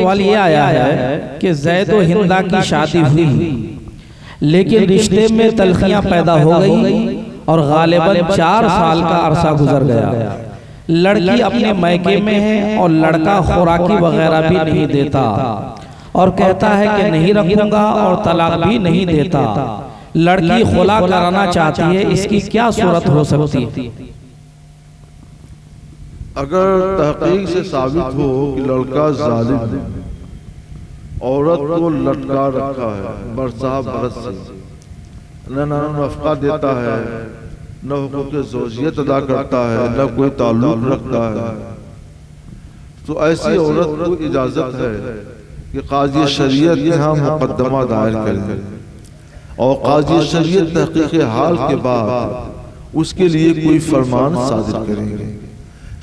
सवाल ये आया है कि ज़ैद और हिंदा की शादी हुई, लेकिन रिश्ते में तलखियां पैदा हो गई और गालिबन 4 साल का अरसा गुजर गया। लड़की अपने मैके में है और लड़का खुराकी वगैरह भी नहीं देता और कहता है कि नहीं रखूंगा और तलाक भी नहीं देता। लड़की खुला कराना चाहती है, इसकी क्या सूरत हो सकती है? अगर तहकीक से साबित हो कि लड़का जालिम है, औरत को लटका रखा है बरसा बरस से, न नफका देता है, न हुकूक ज़ौजियत अदा करता है, न कोई ताल्लुक रखता है, तो ऐसी औरत को इजाजत है कि काजी शरीयत यहाँ मुकदमा दायर करें और काजी शरीयत तहकीक हाल के बाद उसके लिए कोई फरमान सादिर करेंगे।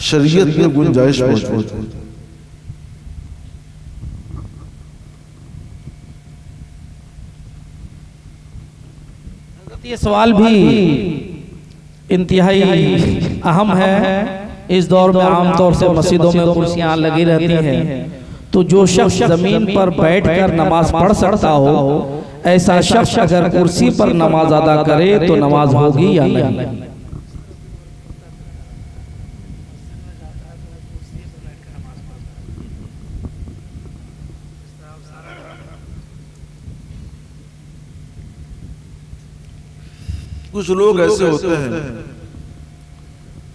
शरीयत में गुंजाइश मौजूद है। ये सवाल भी इंतहाई अहम है। इस दौर में आमतौर से मस्जिदों में कुर्सियां लगी रहती हैं, तो जो शख्स जमीन पर बैठकर नमाज पढ़ सकता हो, ऐसा शख्स अगर कुर्सी पर नमाज अदा करे तो नमाज होगी या नहीं? कुछ लोग ऐसे होते हैं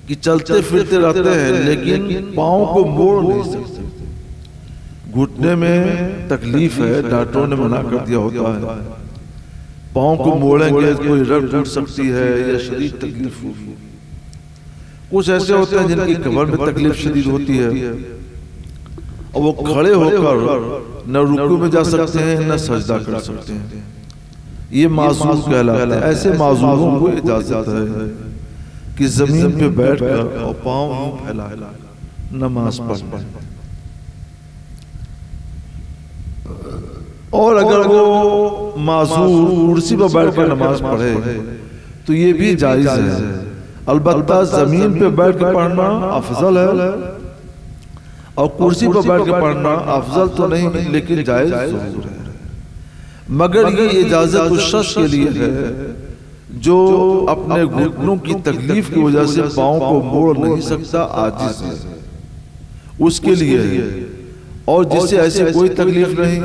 कि चलते फिरते रहते हैं लेकिन पाँव को मोड़ नहीं सकते। घुटने में तकलीफ है, डॉक्टरों ने मना कर दिया होता है, पाँव को मोड़ेंगे कोई रग टूट सकती है या शरीर तकलीफ होगी। कुछ ऐसे होते हैं जिनकी कमर में तकलीफ शदीद होती है और वो खड़े होकर न रुकू में जा सकते हैं न सजदा कर सकते हैं। ये मासूम कहलाते हैं। ऐसे मासूमों को इजाजत है कि जमीन पे बैठकर और पाँव फैला नमाज पढ़। और अगर वो मासूम कुर्सी पर बैठकर नमाज पढ़े तो ये भी जायज है। अलबत्ता जमीन पे बैठ के पढ़ना अफजल है और कुर्सी पर बैठ के पढ़ना अफजल तो नहीं लेकिन जायज जरूर है। मगर ये इजाजत उस शख्स के लिए है जो अपने घुटनों की तकलीफ की वजह से पाँव को मोड़ नहीं सकता, आजिज है, उसके लिए है। और जिससे ऐसी कोई तकलीफ नहीं,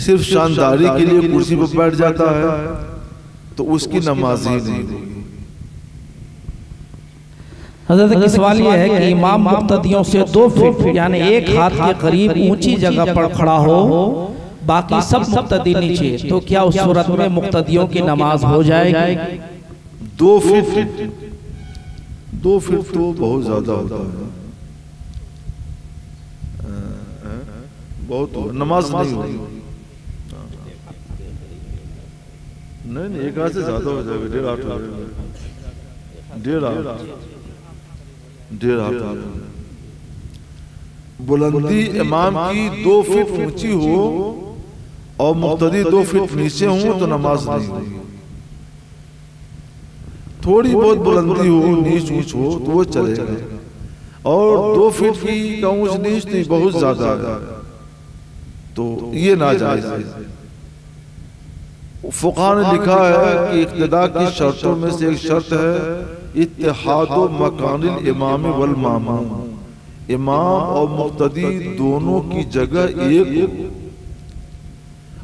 सिर्फ शानदारी के लिए कुर्सी पर बैठ जाता है, तो उसकी नमाज ही नहीं होगी। हज़रत की सवाल यह है कि इमाम मुक्तदियों से 2 फीट यानी 1 हाथ के करीब ऊंची जगह पर खड़ा हो, बाकी सब मुक्तदी नीचे, तो क्या उस सूरत में मुक्तदियों की नमाज हो जाएगी? 2 फीट तो बहुत ज्यादा होता है, बहुत नमाज नहीं होगी। नहीं 1 हाथ से ज्यादा हो जाएगा, 1.5 हाथ। बुलंदी इमाम की 2 फीट ऊंची हो और मुक्तदी 2 फीट नीचे हो तो नमाज नहीं होगी। थोड़ी बहुत बुलंदी हो, नीच ऊंच हो तो वो चलेगा, और 2 फीट की ऊंच नीच नहीं, बहुत ज्यादा है तो ये नाजायज है। फुक़हा ने लिखा है कि इक़्तिदा की शर्तों में से एक शर्त है इत्तिहादु मकानिल इमाम वल मामूम, इमाम और मुक्तदी दोनों की जगह एक,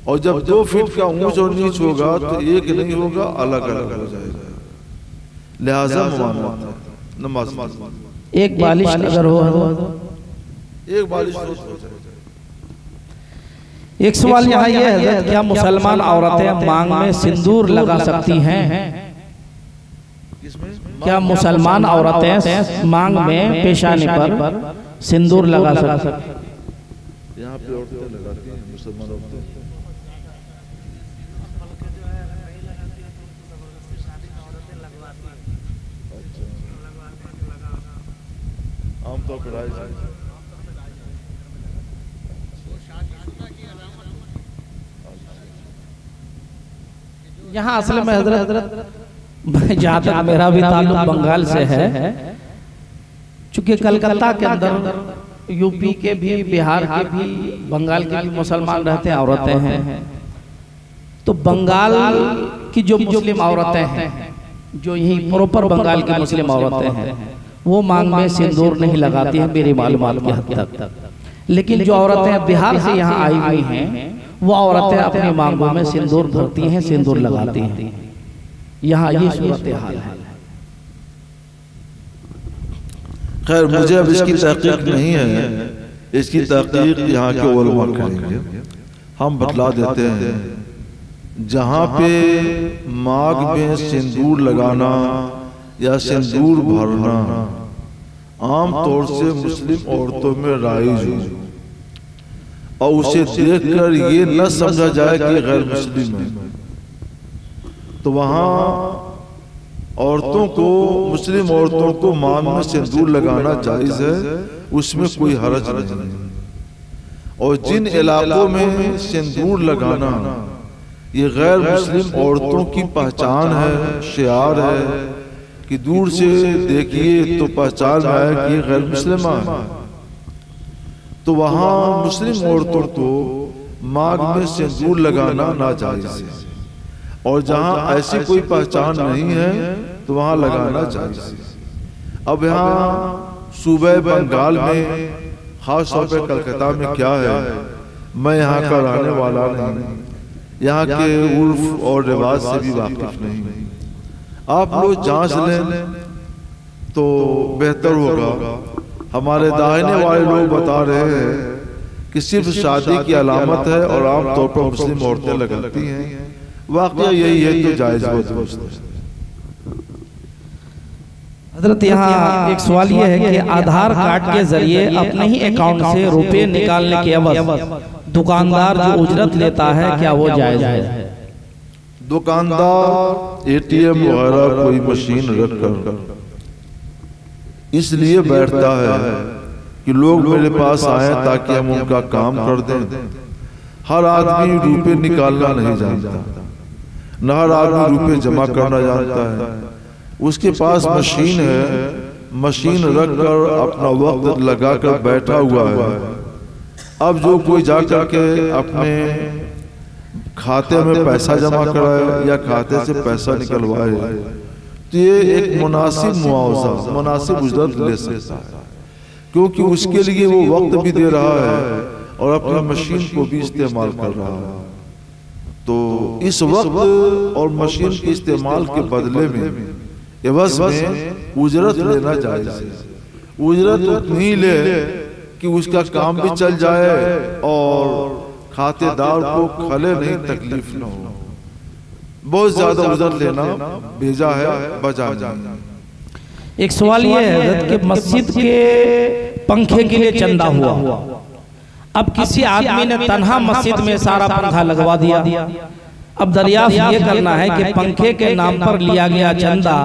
और जब 2 फीट का ऊंच और नीच होगा तो एक नहीं होगा, अलग अलग हो जाएगा। लिहाजा नमाज एक बालिश अगर हो, एक बालिश हो जाएगा। एक सवाल यहाँ ये है, क्या मुसलमान औरतें मांग में सिंदूर लगा सकती हैं? क्या मुसलमान औरतें मांग में पेशानी पर सिंदूर लगा सकती हैं? यहाँ पे औरतें लगाती हैं, मुसलमान औरतें। आमतौर पर यहाँ असल में हजरत जहाँ तक मेरा भी ताल्लुक बंगाल से है, चूंकि कलकत्ता के अंदर यूपी के भी, बिहार के भी, बंगाल के भी मुसलमान रहते हैं, औरतें हैं। तो बंगाल की जो मुस्लिम औरतें हैं, जो यही प्रॉपर बंगाल की मुस्लिम औरतें हैं, वो मांग में सिंदूर नहीं लगाती हैं मेरी मालूमात की हद तक। लेकिन जो औरतें बिहार से यहाँ आई हुई हैं, वो औरतें अपनी मांगों में सिंदूर भरती हैं, सिंदूर लगाती हैं। यहाँ ये सूरत हाल है। खैर, मुझे अब इसकी तहकीक नहीं है, इसकी तहकीक यहाँ के उलमा करेंगे। हम बतला देते हैं, जहाँ पे मांग में सिंदूर लगाना या सिंदूर भरना आम तौर से मुस्लिम औरतों में राइज हो और उसे देखकर ये न समझा जाए कि गैर मुस्लिम है, तो वहाँ औरतों को, मुस्लिम औरतों को मांग में सिंदूर लगाना जायज है, उसमें कोई हरज नहीं। और जिन इलाकों में सिंदूर लगाना ये गैर मुस्लिम औरतों की पहचान है, शियार है कि दूर से देखिए तो पहचान आया कि ये गैर मुस्लिमा है, तो वहाँ मुस्लिम औरतों को मांग में सिंदूर लगाना नाजायज है। और जहाँ ऐसी कोई पहचान नहीं है तो वहाँ लगाना चाहिए। अब यहाँ सूबे बंगाल में, खास तौर पे कलकत्ता में क्या है, मैं यहाँ का रहने वाला नहीं, यहाँ के उर्फ और रिवाज से भी वाकिफ नहीं। आप लोग जांच लें तो बेहतर होगा। हमारे दाहिने वाले लोग बता रहे हैं कि सिर्फ शादी की अलामत है और आमतौर पर मुस्लिम औरतें लगाती हैं। वाकया यही है तो जायज है। हजरत यहाँ एक सवाल ये है कि आधार कार्ड के जरिए अपने ही अकाउंट से रुपए निकालने के एवज दुकानदार जो उजरत लेता है, क्या वो जायज है? दुकानदार एटीएम वगैरह कोई मशीन रखकर इसलिए बैठता है कि लोग मेरे पास आए ताकि हम उनका काम कर दें। हर आदमी रुपए निकालना नहीं जानता, न हर आदमी रुपए जमा करना जानता है। उसके पास मशीन है, मशीन रखकर अपना वक्त लगाकर बैठा हुआ है। अब जो कोई जाकर के अपने खाते में पैसा जमा कराए या खाते से पैसा निकलवाए तो ये एक मुनासिब मुआवजा, मुनासिब उजरत ले सकता है, क्योंकि उसके लिए वो वक्त भी दे रहा है और अपनी मशीन को भी इस्तेमाल कर रहा है। तो इस वक्त और मशीन के इस्तेमाल के बदले में एवज में उजरत लेना जायज है। उजरत उतनी ही ले कि उसका काम भी चल जाए और खातेदार को खले नहीं, तकलीफ न हो। बहुत ज्यादा उजरत लेना भेजा है, बजा नहीं। एक सवाल ये है कि मस्जिद के पंखे के लिए चंदा हुआ, अब किसी आदमी ने तन्हा मस्जिद में सारा पंखा लगवा दिया। अब दरियाफ्त ये करना है कि पंखे के नाम पर लिया गया चंदा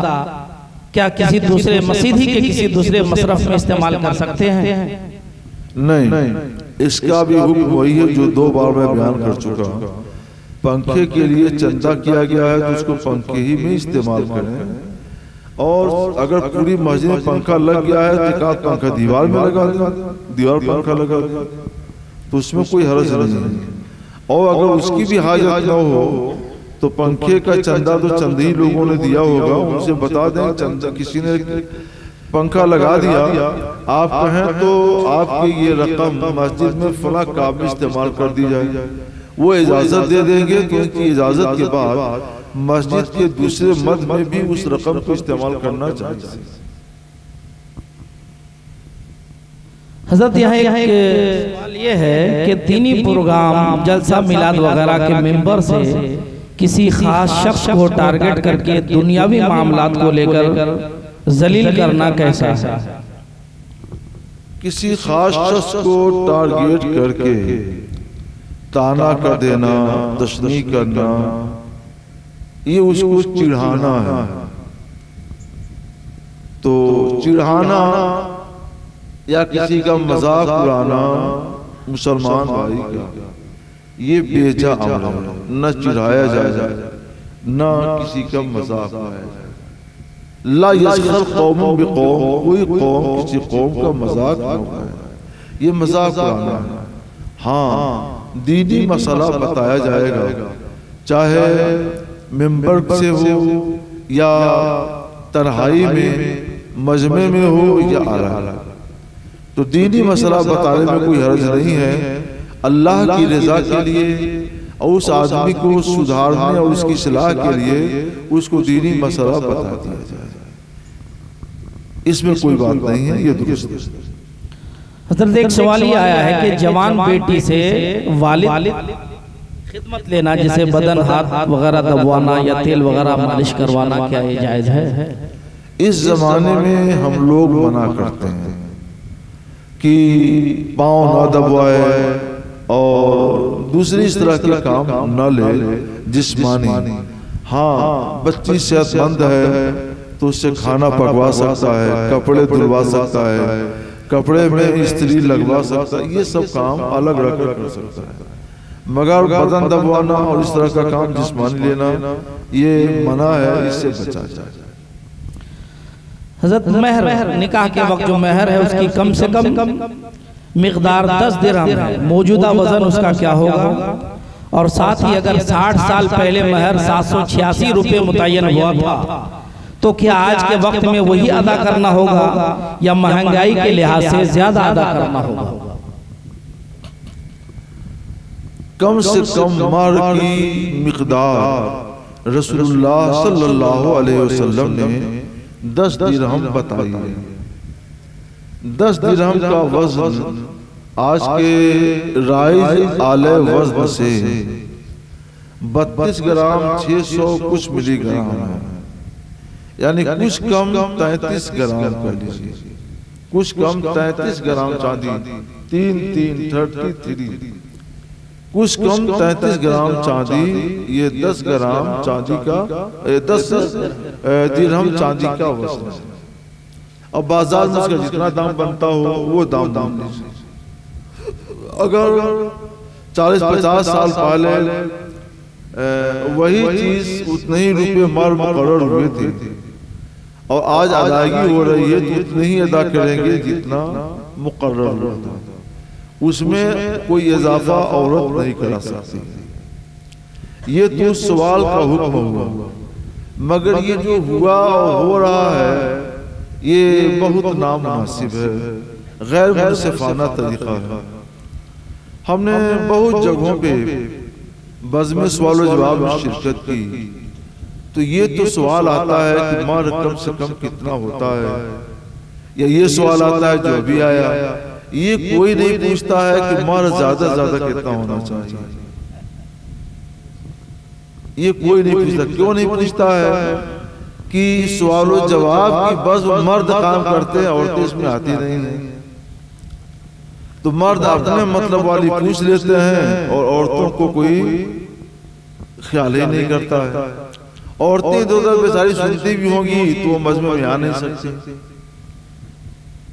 क्या किसी दूसरे मस्जिद ही के किसी दूसरे मसरफ में इस्तेमाल कर सकते हैं? नहीं, इसका भी हुक्म वही है जो 2 बार मैं बयान कर चुका हूँ। पंखे के लिए चंदा किया गया है तो उसको पंखे ही में इस्तेमाल करें। और अगर पूरी मस्जिद में पंखा लग गया है तो एकाध पंखा दीवार में लगा दिया, दीवार पंखा लगा दिया, तो उसमें कोई हर्ज नहीं है। और अगर उसकी भी हाजत न हो तो पंखे का चंदा तो चंद ही लोगों ने दिया होगा, उनसे बता दें चंदा किसी ने पंखा लगा दिया, आप कहें तो आपकी ये रकम मस्जिद में फला काम में इस्तेमाल कर दी जाए, वो इजाजत दे देंगे। तो उनकी इजाजत के बाद मस्जिद के दूसरे मद में भी उस रकम को इस्तेमाल करना चाहिए। हजरत यहाँ एक सवाल ये है कि दीनी प्रोग्राम, जलसा, मिलाद वगैरह के मेंबर से किसी खास शख्स को टारगेट करके दुनियावी मामलात को लेकर जलील करना कैसा है? किसी खास शख्स को टारगेट करके ताना कर देना, तशनी करना, ये उसको चिढ़ाना है। तो चिढ़ाना या किसी का मजाक उड़ाना मुसलमान भाई का ये बेजा अमल है, न चिढ़ाया जाए न किसी का मजाक उड़ाया जाए। ला यस्खर कौम बिकौम, कोई कौम किसी कौम का मजाक न उड़ाए। ये मजाक उड़ाना है। हाँ, दीनी मसला बताया जाएगा, चाहे मिंबर से हो या तन्हाई में, मजमे में हो या आला। तो दीनी मसला बताने में कोई हर्ज नहीं है। अल्लाह की रजा के लिए और उस आदमी को सुधारने और उसकी सलाह के लिए उसको दीनी मसला बता दिया जाए, इसमें कोई बात नहीं है, ये दुरुस्त है। हज़रत एक सवाल ये आया है कि जवान बेटी से वालिद खिदमत लेना, जैसे बदन हाथ वगैरह दबवाना या तेल वगैरह मालिश करवाना, क्या ये जायज है? इस जमाने में हम लोग मना करते हैं कि पाँव ना दबाए और दूसरी इस तरह के काम न ले जिस्मानी। हाँ, बच्ची सेहतमंद है तो उससे खाना पकवा सकता है, कपड़े धुलवा सकता है, कपड़े में इस्त्री लगवा सकता है, ये सब काम अलग रख कर सकता है। मगर बदन दबवाना और इस तरह का काम जिस्मानी लेना ये मना है, इससे बचा जाए। हज़रत महर, निकाह के वक्त जो महर है उसकी कम से कम मिकदार 10 दिरहम है, मौजूदा वजन उसका क्या होगा? और साथ ही अगर 60 साल पहले महर 786 रुपये मुतय्यन हुआ था तो क्या आज के वक्त में वही अदा करना होगा या महंगाई के लिहाज से ज्यादा अदा करना होगा? कम से कम महर की मिकदार रसूलुल्लाह सल्लल्लाहु अलैहि वसल्लम ने 10 दिरहम बताई है। 10 दिरहम का वजन आज के राइज आले वजन से 32 ग्राम 600 कुछ मिलीग्राम है, यानी कुछ कम 33 ग्राम कह लीजिए, कुछ कम 33 ग्राम चांदी, 33, कुछ कम 33 ग्राम चांदी, ये 10 ग्राम चांदी का 10 दिरहम चांदी का वजन है। अब बाजार में उसका जितना दाम बनता हो वो दाम लीजिए। अगर 40-50 साल पहले वही चीज उतने ही रुपये मुकर्रर हुए थे और आज अदायगी हो रही है तो उतने ही अदा करेंगे जितना मुकर्रर हुआ था, उसमें कोई इजाफा औरत नहीं करा सकती। ये तो सवाल का हुक्म हुआ, मगर ये जो हुआ और हो रहा है ये बहुत नामुनासिब है, गैर मुनसिफाना तरीका है। हमने बहुत जगहों पे बज़्म सवाल जवाब में शिरकत की तो ये तो सवाल आता है कि महर कम से कम कितना होता है, या ये सवाल आता है जो अभी आया, ये कोई नहीं पूछता है कि महर ज्यादा ज्यादा कितना होना चाहिए। ये कोई नहीं पूछता। क्यों नहीं पूछता है कि सवाल जवाब की बस मर्द काम करते हैं, औरतें इसमें आती नहीं है। तो मर्द अपने मतलब वाली पूछ लेते हैं और औरतों को कोई ख्याल ही नहीं करता है। औरतें इधर बेचारी सुनती भी होंगी तो वो मजमे में आ नहीं सकती।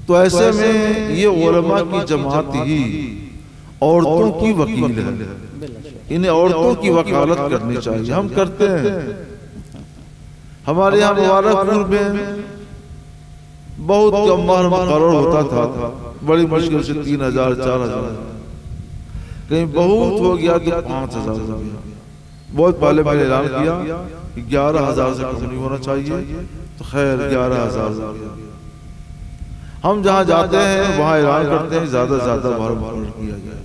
तो ऐसे में ये उलमा की जमात ही औरतों की वकील है, इन्हें औरतों की वकालत करनी चाहिए। हम करते हैं। हमारे यहाँ मुबारकपुर में बहुत कम महर मुकर्रर होता था, बड़ी मुश्किल से 3000-4000, कहीं बहुत हो गया तो 5000 हो गया। बहुत पहले मैंने ऐलान किया कि 11000 से कम नहीं होना चाहिए, तो खैर 11000 हो गया। हम जहाँ जाते हैं वहाँ ऐलान करते हैं ज्यादा से ज्यादा महर मुकर्रर किया जाए।